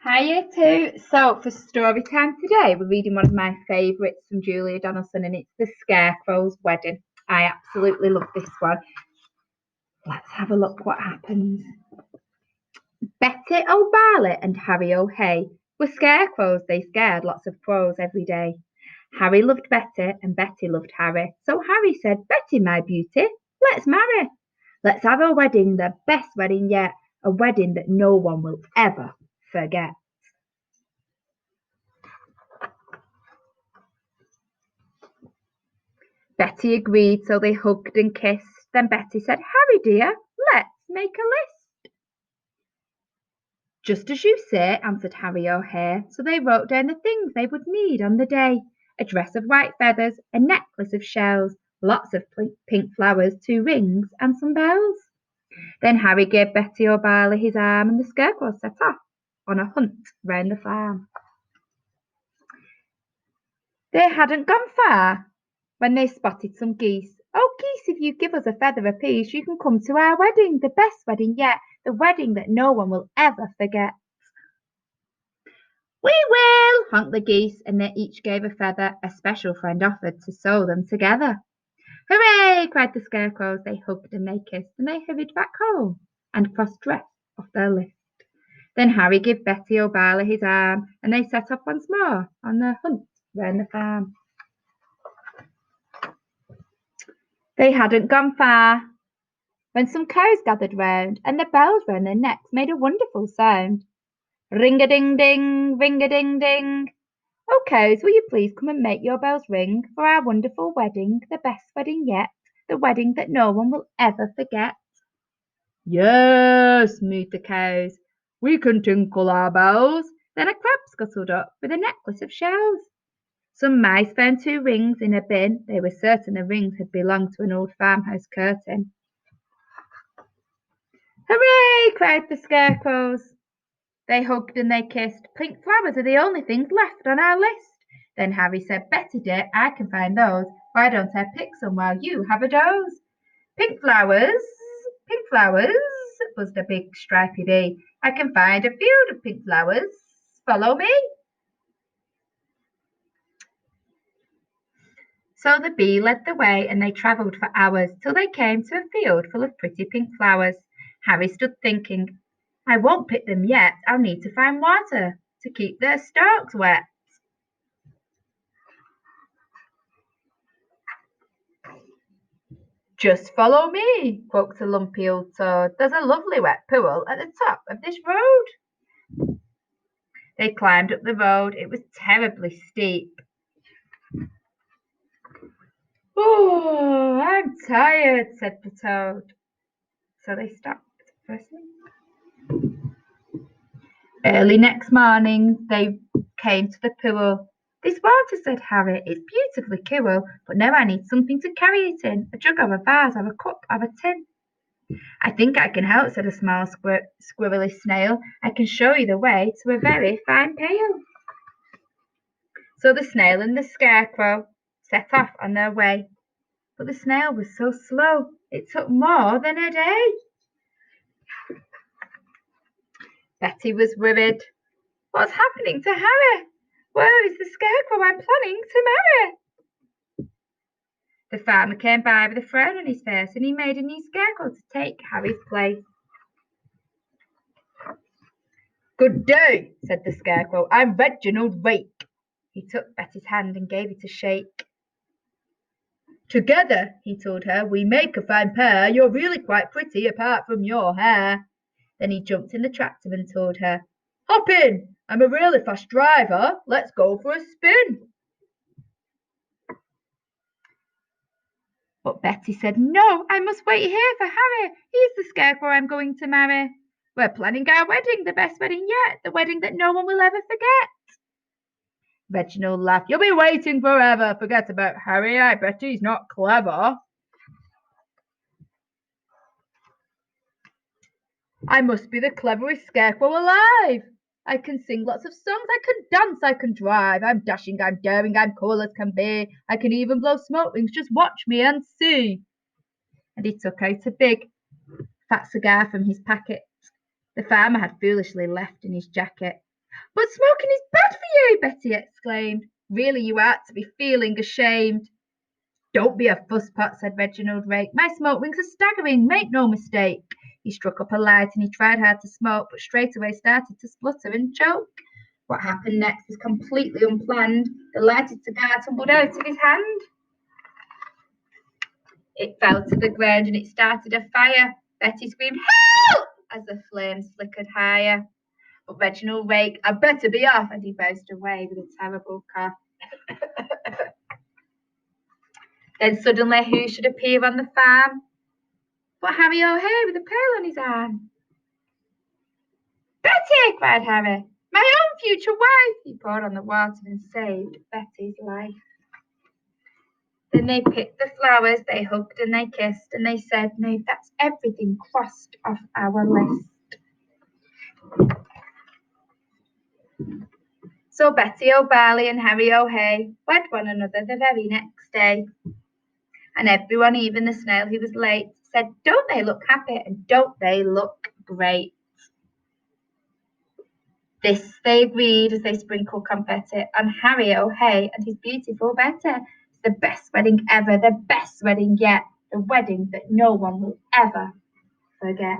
Hiya too. So for story time today, we're reading one of my favourites from Julia Donaldson, and it's The Scarecrow's Wedding. I absolutely love this one. Let's have a look what happens. Betty O'Barley and Harry O'Hay were scarecrows. They scared lots of crows every day. Harry loved Betty and Betty loved Harry. So Harry said, Betty, my beauty, let's marry. Let's have a wedding, the best wedding yet, a wedding that no one will ever forget. Betty agreed, so they hugged and kissed. Then Betty said, Harry dear, let's make a list. Just as you say, answered Harry O'Hare. So they wrote down the things they would need on the day: a dress of white feathers, a necklace of shells, lots of pink flowers, 2 rings, and some bells. Then Harry gave Betty O'Barley his arm, and the Scarecrow set off on a hunt round the farm. They hadn't gone far when they spotted some geese. Oh, geese, if you give us a feather apiece, you can come to our wedding, the best wedding yet, the wedding that no one will ever forget. We will, honked the geese, and they each gave a feather. A special friend offered to sew them together. Hooray, cried the scarecrows. They hugged and they kissed, and they hurried back home and crossed dress off their list. Then Harry gave Betty O'Barley his arm, and they set off once more on their hunt round the farm. They hadn't gone far when some cows gathered round, and the bells round their necks made a wonderful sound. Ring-a-ding-ding, ring-a-ding-ding. Oh, cows, will you please come and make your bells ring for our wonderful wedding, the best wedding yet, the wedding that no one will ever forget? Yes, mooed the cows, we can tinkle our bells. Then a crab scuttled up with a necklace of shells. Some mice found 2 rings in a bin. They were certain the rings had belonged to an old farmhouse curtain. Hooray! Cried the scarecrows. They hugged and they kissed. Pink flowers are the only things left on our list. Then Harry said, Betty dear, I can find those. Why don't I pick some while you have a doze? Pink flowers, buzzed a big stripy bee. I can find a field of pink flowers. Follow me. So the bee led the way, and they travelled for hours till they came to a field full of pretty pink flowers. Harry stood thinking, I won't pick them yet. I'll need to find water to keep their stalks wet. Just follow me, croaked a lumpy old toad. There's a lovely wet pool at the top of this road. They climbed up the road. It was terribly steep. Oh, I'm tired, said the toad. So they stopped for a sleep. Early next morning, they came to the pool. This water, said Harry, is beautifully cool, but now I need something to carry it in, a jug or a vase or a cup or a tin. I think I can help, said a small squirrely snail. I can show you the way to a very fine pail. So the snail and the scarecrow set off on their way. But the snail was so slow, it took more than a day. Betty was worried. What's happening to Harry? Where is the scarecrow I'm planning to marry? The farmer came by with a frown on his face, and he made a new scarecrow to take Harry's place. Good day, said the scarecrow. I'm Reginald Rake. He took Betty's hand and gave it a shake. Together, he told her, we make a fine pair. You're really quite pretty apart from your hair. Then he jumped in the tractor and told her, Hop in, I'm a really fast driver. Let's go for a spin. But Betty said, No, I must wait here for Harry. He's the scarecrow I'm going to marry. We're planning our wedding, the best wedding yet, the wedding that no one will ever forget. Reginald laughed. You'll be waiting forever. Forget about Harry. I bet he's not clever. I must be the cleverest scarecrow alive. I can sing lots of songs, I can dance, I can drive. I'm dashing, I'm daring, I'm cool as can be. I can even blow smoke rings, just watch me and see. And he took out a big, fat cigar from his packet. The farmer had foolishly left in his jacket. But smoking is bad for you, Betty exclaimed. Really, you ought to be feeling ashamed. Don't be a fusspot, said Reginald Rake. My smoke rings are staggering, make no mistake. He struck up a light and he tried hard to smoke, but straight away started to splutter and choke. What happened next was completely unplanned. The lighted cigar tumbled out of his hand. It fell to the ground and it started a fire. Betty screamed, "Help!" as the flames flickered higher. But Reginald Rake, "I'd better be off," and he bounced away with a terrible cough. Then suddenly who should appear on the farm but Harry O'Hare with a pail on his arm. "Betty!" cried Harry. "My own future wife!" He poured on the water and saved Betty's life. Then they picked the flowers, they hugged and they kissed, and they said, "Now that's everything crossed off our list." So Betty O'Barley and Harry O'Hare wed one another the very next day. And everyone, even the snail who was late, said, "Don't they look happy and don't they look great?" This they agreed as they sprinkled confetti on Harry O'Hare and his beautiful Betty. It's the best wedding ever, the best wedding yet, the wedding that no one will ever forget.